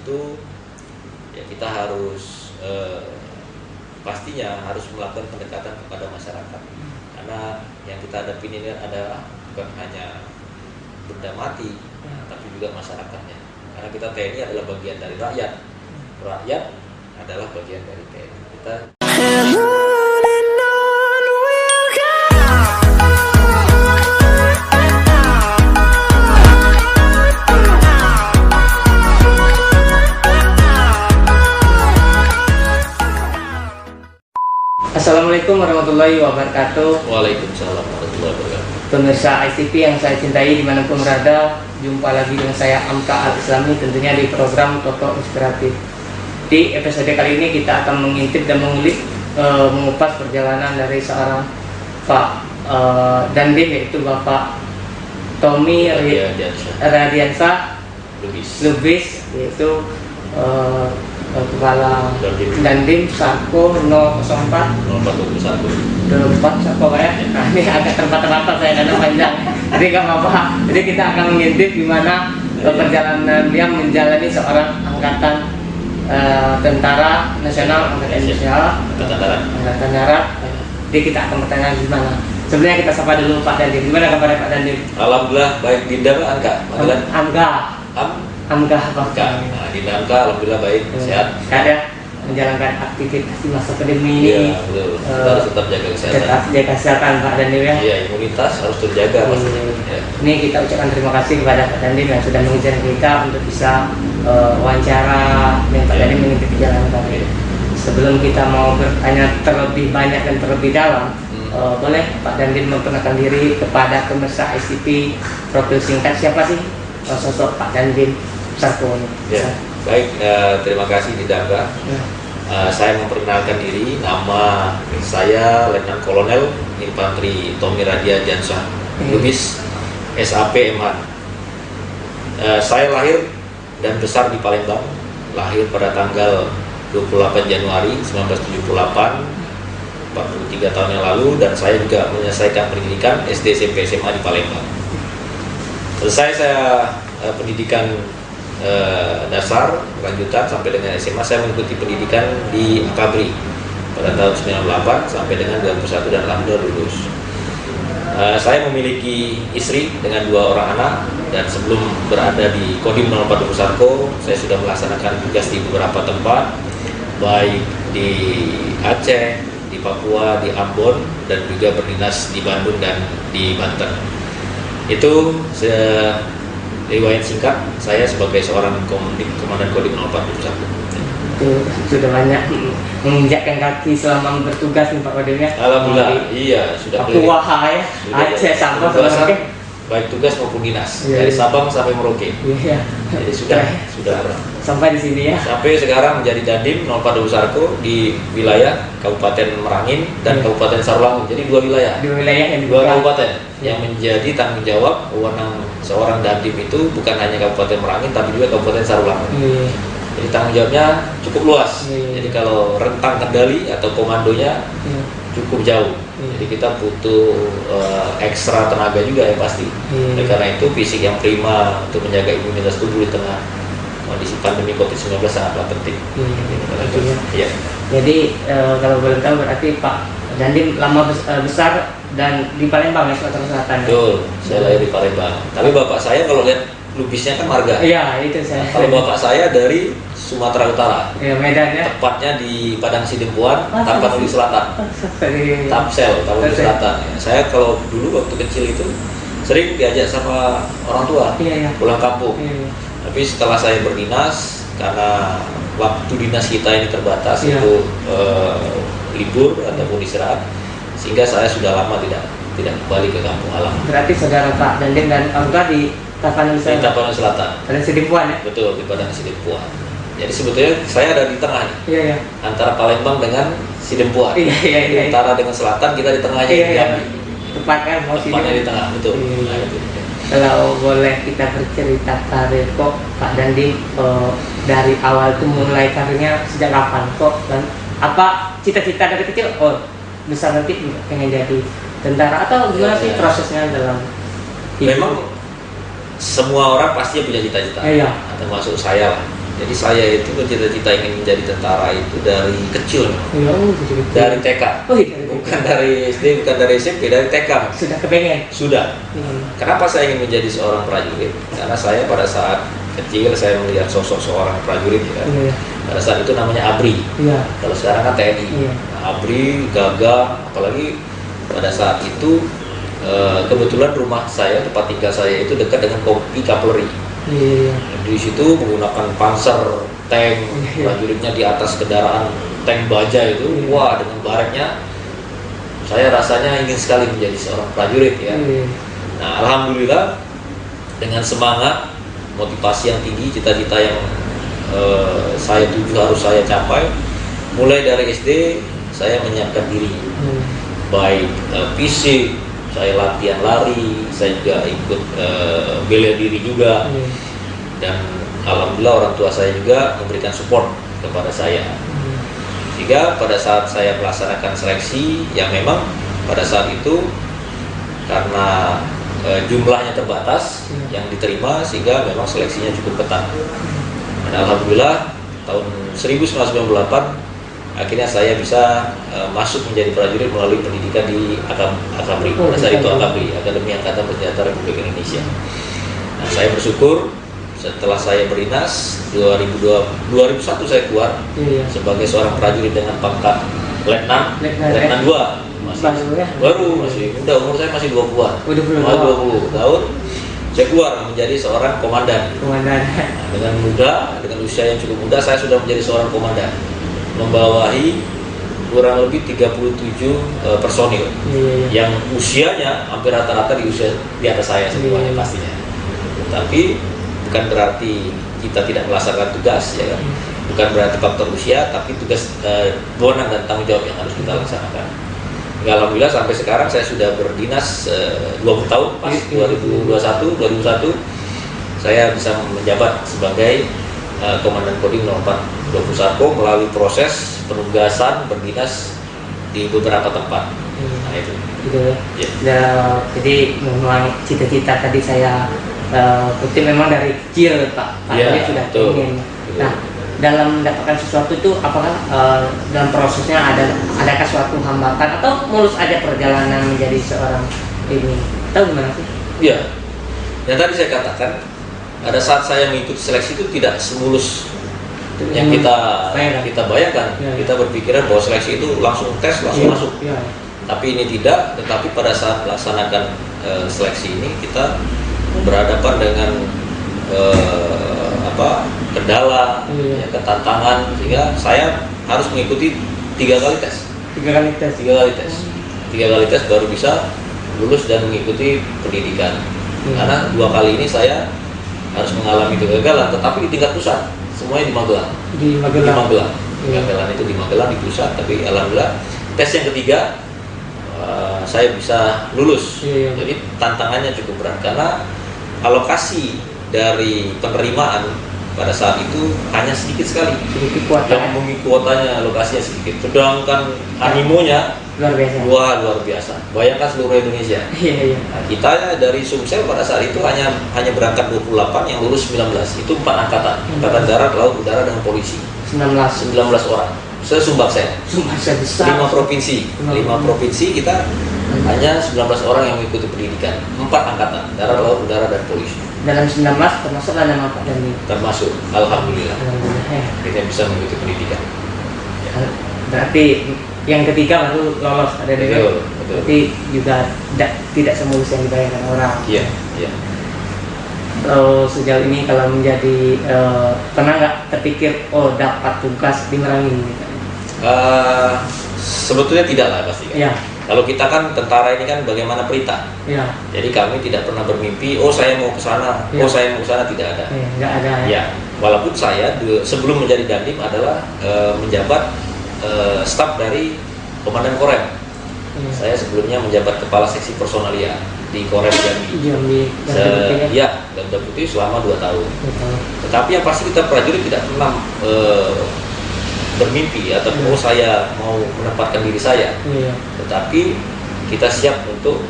itu ya kita harus pastinya harus melakukan pendekatan kepada masyarakat, karena yang kita hadapi ini adalah bukan hanya benda mati, tapi juga masyarakatnya. Karena kita TNI adalah bagian dari rakyat, rakyat adalah bagian dari TNI. Kita Assalamualaikum warahmatullahi wabarakatuh. Waalaikumsalam warahmatullahi wabarakatuh. Pemirsa ICTV yang saya cintai dimanapun berada, jumpa lagi dengan saya Amka Al-Islami, tentunya di program Toto Inspiratif. Di episode kali ini kita akan mengintip dan mengupas perjalanan dari seorang Pak Dandim, yaitu Bapak Tommy Radiansyah Lubis, yaitu Kepala Dandim Sarko 004 Sarko ya. Nah, ini agak terbatas saya karena panjang, jadi nggak apa-apa. Jadi kita akan mengintip gimana perjalanan dia menjalani seorang angkatan tentara nasional angkatan Indonesia, angkatan darat. Jadi kita akan bertanya gimana. Sebelumnya kita sapa dulu Pak Dandim. Gimana kabarnya Pak Dandim? Alhamdulillah baik. Dinda Angka, Angga Nah, Dinda Angka, alhamdulillah baik, sehat. Ya, menjalankan aktivitas di masa pandemi ini. Iya, betul. Kita harus tetap jaga kesehatan. Tetap jaga kesehatan Pak Dandim ya. Iya, imunitas harus terjaga pastinya. Ya. Ini kita ucapkan terima kasih kepada Pak Dandim yang sudah mengizinkan kita untuk bisa wawancara dengan Pak Dandim mengikuti perjalanan kami. Sebelum kita mau bertanya terlebih banyak dan terlebih dalam, boleh Pak Dandim memperkenalkan diri kepada pemirsa ICTV, profil singkat siapa sih sosok Pak Dandim Sarko ini? Ya, baik, terima kasih Dinda. Saya memperkenalkan diri, nama saya Letnan Kolonel Infanteri Tommy Radiansyah Lubis, SAP MH. Saya lahir dan besar di Palembang, lahir pada tanggal 28 Januari 1978, 43 tahun yang lalu, dan saya juga menyelesaikan pendidikan SD, SMP, SMA di Palembang. Selesai saya pendidikan dasar lanjutan sampai dengan SMA, saya mengikuti pendidikan di Akabri pada tahun 98 sampai dengan 2001 dan alhamdulillah lulus. Saya memiliki istri dengan 2 orang anak, dan sebelum berada di Kodim 04 Sarko, saya sudah melaksanakan tugas di beberapa tempat, baik di Aceh, di Papua, di Ambon, dan juga berdinas di Bandung dan di Banten. Itu riwayat singkat saya sebagai seorang komandan Kodim 04 Sarko. Itu sudah banyak menginjakkan kaki selama bertugas nih Pak Kodim ya. Alhamdulillah, iya sudah Papua ya, Aceh sampai Merauke, baik tugas maupun dinas, iya, dari Sabang sampai Merauke. Iya. Jadi sudah sampai di sini ya. Sampai sekarang menjadi Dandim 04 Sarko di wilayah Kabupaten Merangin dan Kabupaten Sarulangun. Jadi 2 wilayah. 2 wilayah yang Dua kabupaten yang menjadi tanggung jawab wewenang seorang Dandim itu bukan hanya Kabupaten Merangin tapi juga Kabupaten Sarulangun. Jadi tanggung jawabnya cukup luas. Jadi kalau rentang kendali atau komandonya cukup jauh. Jadi kita butuh ekstra tenaga juga ya pasti. Oleh karena itu fisik yang prima untuk menjaga imunitas tubuh di tengah kondisi pandemi COVID-19 sangatlah penting. Ya. Jadi kalau boleh tahu berarti Pak Dandim lama besar dan di Palembang ya, Sumatera Selatan. Betul, saya lahir di Palembang. Tapi bapak saya kalau lihat lubisnya kan marga. Iya, itu saya. Kalau bapak saya dari Sumatera Utara. Iya, Medan ya. Tepatnya di Padang Sidempuan, Tapanuli Selatan. Tapsel, Tapanuli Selatan. Ya, saya kalau dulu waktu kecil itu sering diajak sama orang tua pulang kampung. Tapi setelah saya berdinas, karena waktu dinas kita ini terbatas, itu libur ataupun istirahat, sehingga saya sudah lama tidak kembali ke kampung halaman. Berarti saudara Pak Dandim dan Angga di Tapanuli Selatan. Di Tapanuli Selatan. Padang Sidempuan ya? Betul, di Padang Sidempuan. Jadi sebetulnya saya ada di tengah nih. Iya. Antara Palembang dengan Sidempuan. Iya. Utara dengan selatan, kita di tengahnya. Iya. Tepat kan? Tepatnya di tengah, betul. Nah, itu. Kalau boleh kita bercerita karir kok Pak Dandim dari awal itu mulai karirnya sejak kapan kok, dan apa cita-cita dari kecil? Besar nanti pengen jadi tentara atau gimana sih prosesnya dalam hidup? Memang semua orang pasti punya cita-cita, termasuk saya lah. Jadi saya itu bercita-cita ingin menjadi tentara itu dari kecil, Iya, kecil-kecil. dari TK, Oh iya, dari bukan dari SD, bukan dari SMP, dari TK. Sudah kepengen. Sudah. Kenapa saya ingin menjadi seorang prajurit? Karena saya pada saat kecil saya melihat sosok seorang prajurit ya. Iya. Pada saat itu namanya ABRI. Iya. Kalau sekarang kan TNI. Iya. Nah, ABRI, gagah, apalagi pada saat itu kebetulan rumah saya, tempat tinggal saya itu dekat dengan kompi kavaleri. Iya. Di situ menggunakan panser, tank, prajuritnya di atas kendaraan tank baja itu, wah dengan bareknya, saya rasanya ingin sekali menjadi seorang prajurit ya. Nah, alhamdulillah dengan semangat, motivasi yang tinggi, cita-cita yang saya tuju harus saya capai, mulai dari SD saya menyiapkan diri, baik fisik. Saya latihan lari, saya juga ikut bela diri juga, dan alhamdulillah orang tua saya juga memberikan support kepada saya. Sehingga pada saat saya melaksanakan seleksi, yang memang pada saat itu karena jumlahnya terbatas yang diterima, sehingga memang seleksinya cukup ketat. Dan alhamdulillah tahun 1998 akhirnya saya bisa masuk menjadi prajurit melalui pendidikan di AKABRI. Pada saat itu AKABRI, Akademi Angkatan Bersenjata Republik Indonesia. Nah, saya bersyukur setelah saya berdinas 2001 saya keluar sebagai seorang prajurit dengan pangkat letnan 2. Baru masih muda, umur saya masih 20-an. 20 tahun. Saya keluar menjadi seorang komandan. Nah, dengan muda, dengan usia yang cukup muda, saya sudah menjadi seorang komandan, membawahi kurang lebih 37 personil yang usianya hampir rata-rata di atas saya semuanya pastinya. Tapi bukan berarti kita tidak melaksanakan tugas ya kan. Bukan berarti faktor usia, tapi tugas wewenang dan tanggung jawab yang harus kita laksanakan. Alhamdulillah sampai sekarang saya sudah berdinas 20 tahun, pas 2001 saya bisa menjabat sebagai Komandan Kodim 04 Pusarko melalui proses penugasan berdinas di beberapa tempat. Nah itu. Gitu ya. Nah, jadi memang cita-cita tadi saya kutip memang dari kecil Pak. Ini sudah ingin. Nah, dalam mendapatkan sesuatu itu apakah dalam prosesnya adakah suatu hambatan atau mulus aja perjalanan menjadi seorang ini? Tahu gimana sih? Iya. Yang tadi saya katakan, pada saat saya mengikuti seleksi itu tidak semulus yang kita bayangkan. Kita berpikiran bahwa seleksi itu langsung tes, langsung masuk. Tapi ini tidak. Tetapi pada saat melaksanakan seleksi ini kita berhadapan dengan kendala, ketantangan, sehingga saya harus mengikuti 3 kali tes. 3 kali tes baru bisa lulus dan mengikuti pendidikan. Karena 2 kali ini saya harus mengalami kegagalan, tetapi di tingkat pusat, semuanya di Magelang. Kegagalan itu di Magelang, di pusat, tapi alhamdulillah tes yang ketiga saya bisa lulus. Jadi tantangannya cukup berat karena alokasi dari penerimaan pada saat itu hanya sedikit sekali. Yang memenuhi kuotanya alokasinya sedikit. Sedangkan animonya luar biasa. Bayangkan seluruh Indonesia. Nah, kita dari Sumsel pada saat itu hanya berangkat 28, yang lulus 19. Itu 4 angkatan. Angkatan darat, laut, udara, dan polisi. 19 orang. Sumbaksel. Besar. 5 provinsi kita hanya 19 orang yang mengikuti pendidikan. 4 angkatan, darat, laut, udara, dan polisi. Dalam 19 termasuk nama Pak Dani. Termasuk, alhamdulillah. Kita bisa mengikuti pendidikan. Berarti yang ketiga baru lolos ada di. Betul. Berarti juga tidak semulus yang dibayangkan orang. Iya. Sejauh ini kalau menjadi pernah nggak terpikir dapat tugas di Merangin? Sebetulnya tidak lah pasti. Kalau kita kan tentara ini kan bagaimana perintah. Jadi kami tidak pernah bermimpi, saya mau ke sana, saya mau ke sana, tidak ada. Nggak ada. Walaupun saya sebelum menjadi Dandim adalah menjabat staf dari Komandan Korem. Saya sebelumnya menjabat kepala seksi personalia di Korem Jambi. Garuda Putih selama 2 tahun. Tetapi yang pasti kita prajurit tidak pernah bermimpi atau saya mau menempatkan diri saya. Tetapi kita siap untuk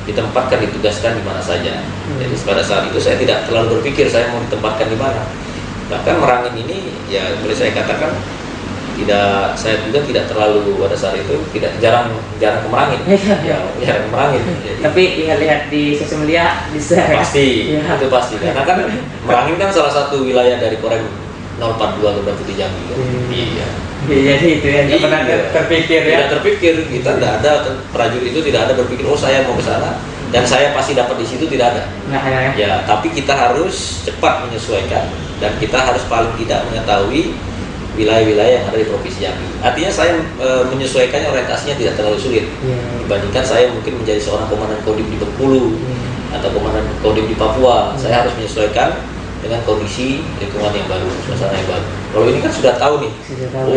ditempatkan, ditugaskan di mana saja. Jadi pada saat itu saya tidak terlalu berpikir saya mau ditempatkan di mana. Bahkan Merangin ini ya boleh saya katakan saya juga tidak terlalu pada saat itu jarang ke Merangin. Jarang ke Merangin. Jadi, tapi lihat di sosial media bisa pasti itu pasti karena kan Merangin kan salah satu wilayah dari Korem 042 Lubang Putih Jambi kan. Iya. Jadi itu yang nggak pernah terpikir ya. Tidak terpikir, kita tidak ada prajurit itu tidak ada berpikir saya mau ke sana dan saya pasti dapat di situ, tidak ada. Ya, tapi kita harus cepat menyesuaikan dan kita harus paling tidak mengetahui wilayah-wilayah yang ada di Provinsi Jambi. Artinya saya menyesuaikannya orientasinya tidak terlalu sulit dibandingkan saya mungkin menjadi seorang komandan Kodim di Bengkulu atau komandan Kodim di Papua. Saya harus menyesuaikan dengan kondisi lingkungan yang baru, suasana yang baru. Kalau ini kan sudah tahu nih,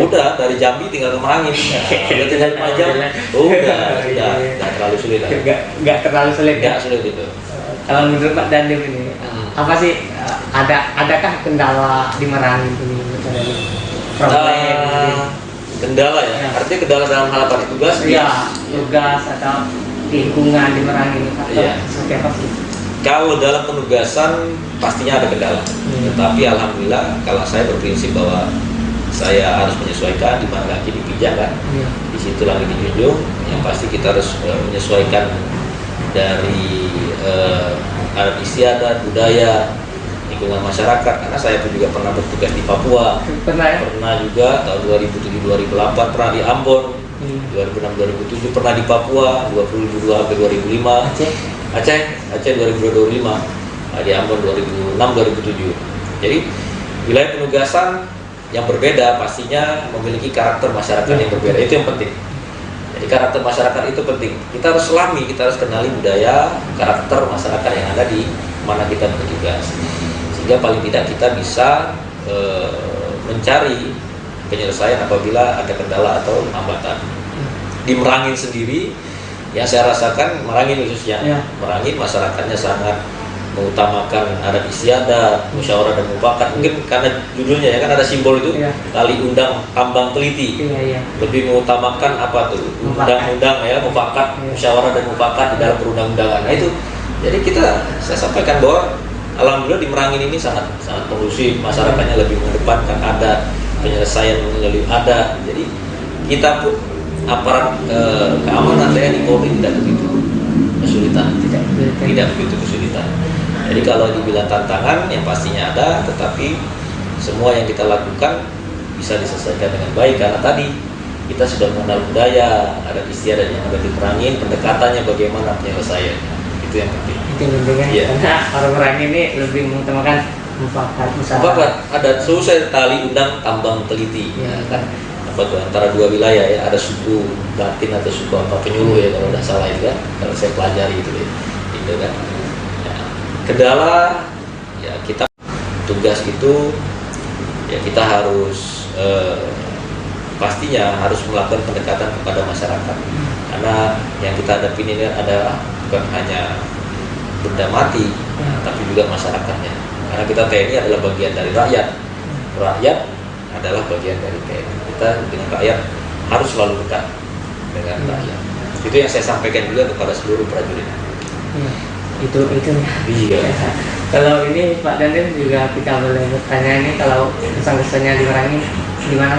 udah dari Jambi tinggal ke Merangin, udah tinggal 5 jam, udah nggak terlalu sulit lah. Nggak terlalu sulit. Nggak sulit itu. Kalau menurut Pak Dandim ini, apa sih adakah kendala di Merangin ini? Kendala ya, artinya kendala dalam hal apa? Tugas? Iya, tugas atau lingkungan di Merangin atau seperti apa sih? Kalau dalam penugasan pastinya ada kendala, tetapi alhamdulillah kalau saya berprinsip bahwa saya harus menyesuaikan di mana kaki dipijak kan, di situ lagi dijunjung. Yang pasti kita harus menyesuaikan dari adat istiadat, budaya, lingkungan masyarakat. Karena saya pun juga pernah bertugas di Papua, pernah juga tahun 2007-2008 pernah di Ambon, 2006-2007 pernah di Papua, 2002-2005. Aceh 2025, di Ambon 2006-2007. Jadi wilayah penugasan yang berbeda pastinya memiliki karakter masyarakat yang berbeda, itu yang penting. Jadi karakter masyarakat itu penting. Kita harus selami, kita harus kenali budaya, karakter masyarakat yang ada di mana kita bertugas. Sehingga paling tidak kita bisa mencari penyelesaian apabila ada kendala atau hambatan. Di Merangin sendiri, yang saya rasakan Merangin khususnya, Merangin masyarakatnya sangat mengutamakan adat istiadat, musyawarah dan mufakat. Mungkin karena judulnya ya kan ada simbol itu, tali undang tambang teliti. Lebih mengutamakan apa tuh? Undang-undang ya, mufakat, musyawarah dan mufakat di dalam perundang-undangan. Nah itu. Jadi saya sampaikan bahwa alhamdulillah di Merangin ini sangat kondusif, masyarakatnya lebih mengedepankan adat, penyelesaian melalui adat. Jadi kita pun aparat keamanan TNI Polri tidak begitu kesulitan, tidak begitu kesulitan. Jadi kalau dibilang tantangan yang pastinya ada, tetapi semua yang kita lakukan bisa diselesaikan dengan baik karena tadi kita sudah mengenal budaya, ada istiadat yang ada di Merangin, pendekatannya bagaimana penyelesaiannya, itu yang penting. Itu yang penting karena orang Merangin ini lebih mengutamakan mufakat, ada selesai tali undang tambang teliti, kan? Antara dua wilayah ya, ada suku Latin atau suku apa penyuluh ya kalau tidak salah itu kan, kalau saya pelajari itu kan. Ya, kendala ya kita tugas itu ya kita harus pastinya harus melakukan pendekatan kepada masyarakat karena yang kita hadapi ini adalah bukan hanya benda mati tapi juga masyarakatnya karena kita TNI adalah bagian dari rakyat adalah bagian dari TNI. Kita dengan rakyat harus selalu dekat dengan rakyat. Itu yang saya sampaikan juga kepada seluruh prajurit. Itu Iya. Kalau ini Pak Dandim juga kita boleh bertanya ini kalau kesan-kesannya di Merangin gimana?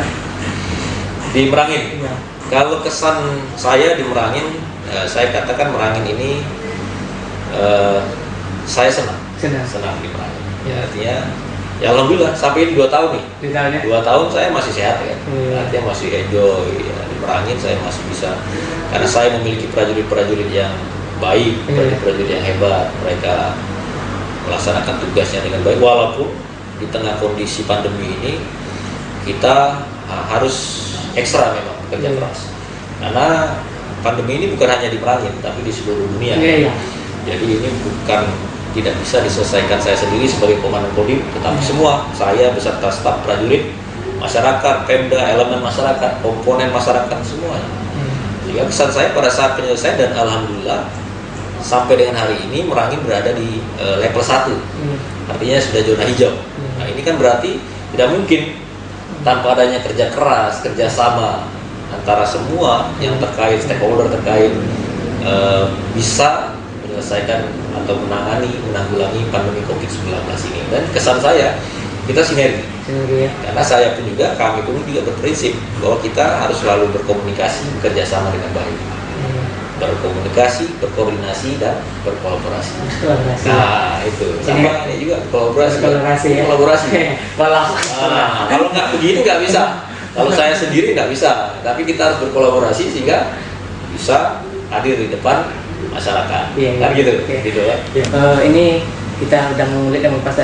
Di Merangin. Kalau kesan saya di Merangin, saya katakan Merangin ini saya senang di Merangin. Ya, artinya ya alhamdulillah sampai ini 2 tahun nih. 2 tahun saya masih sehat ya. Artinya masih enjoy ya. Di Merangin saya masih bisa karena saya memiliki prajurit-prajurit yang baik, prajurit-prajurit yang hebat. Mereka melaksanakan tugasnya dengan baik walaupun di tengah kondisi pandemi ini kita harus ekstra memang bekerja keras. Karena pandemi ini bukan hanya di Merangin tapi di seluruh dunia. Jadi ini bukan tidak bisa diselesaikan saya sendiri sebagai komandan Kodim, tetapi semua saya beserta staf prajurit, masyarakat, Pemda, elemen masyarakat, komponen masyarakat semuanya. Sehingga kesan saya pada saat penyelesaian dan alhamdulillah sampai dengan hari ini Merangin berada di level 1, artinya sudah zona hijau. Nah ini kan berarti tidak mungkin tanpa adanya kerja keras, kerjasama antara semua yang terkait, stakeholder terkait bisa menyelesaikan atau menanggulangi pandemi COVID-19 ini. Dan kesan saya kita sinergi. Sinergi ya. Karena saya pun juga, kami pun juga berprinsip bahwa kita harus selalu berkomunikasi, bekerja sama dengan baik. Berkomunikasi, berkoordinasi, dan berkolaborasi. Kolaborasi. Nah, itu. Sama ini juga kolaborasi. Kolaborasi. Kalau nggak begini nggak bisa. Kalau saya sendiri nggak bisa. Tapi kita harus berkolaborasi sehingga bisa hadir di depan masyarakat. Iya, Kan gitu. iya. Gitu ya. Ini kita udah mengulik dan mengupas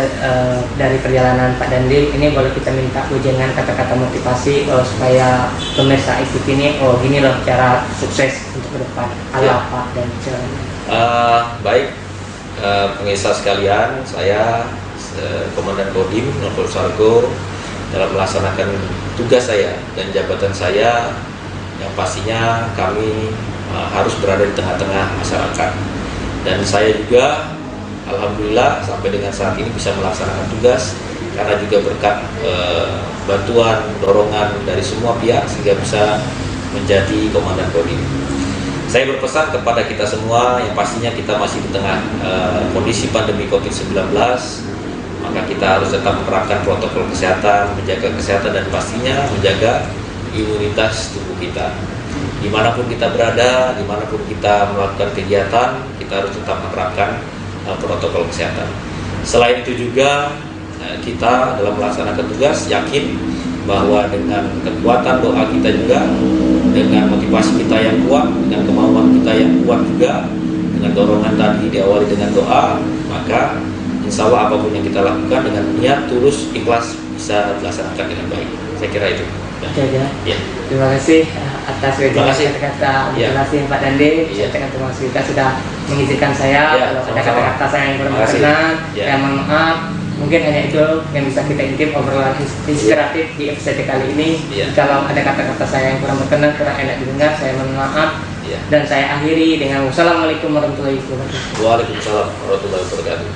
dari perjalanan Pak Dandi. Ini boleh kita minta ujangan kata-kata motivasi supaya pemirsa ikut ini, oh gini loh cara sukses untuk ke depan. Apa dan caranya. Baik, pemirsa sekalian, saya Komandan Kodim Nopol Sargo dalam melaksanakan tugas saya dan jabatan saya yang pastinya kami harus berada di tengah-tengah masyarakat, dan saya juga alhamdulillah sampai dengan saat ini bisa melaksanakan tugas karena juga berkat bantuan, dorongan dari semua pihak sehingga bisa menjadi Komandan Kodim. Saya berpesan kepada kita semua yang pastinya kita masih di tengah kondisi pandemi COVID-19, maka kita harus tetap menerapkan protokol kesehatan, menjaga kesehatan dan pastinya menjaga imunitas tubuh kita. Dimanapun kita berada, dimanapun kita melakukan kegiatan, kita harus tetap menerapkan protokol kesehatan. Selain itu juga kita dalam melaksanakan tugas yakin bahwa dengan kekuatan doa kita juga, dengan motivasi kita yang kuat, dengan kemauan kita yang kuat juga, dengan dorongan tadi diawali dengan doa, maka insya Allah apapun yang kita lakukan dengan niat tulus ikhlas bisa dilaksanakan dengan baik. Saya kira itu. Ya. Terima kasih atas kata-kata motivasi Pak Dandi. Terima kasih kita sudah mengizinkan saya. Kalau ada kata-kata saya yang kurang berkenan, saya mohon maaf. Mungkin hanya itu yang bisa kita intip obrolan inspiratif di episode kali ini. Kalau ada kata-kata saya yang kurang berkenan, kurang enak didengar, saya mohon maaf. Dan saya akhiri dengan wassalamualaikum warahmatullahi wabarakatuh. Waalaikumsalam warahmatullahi wabarakatuh.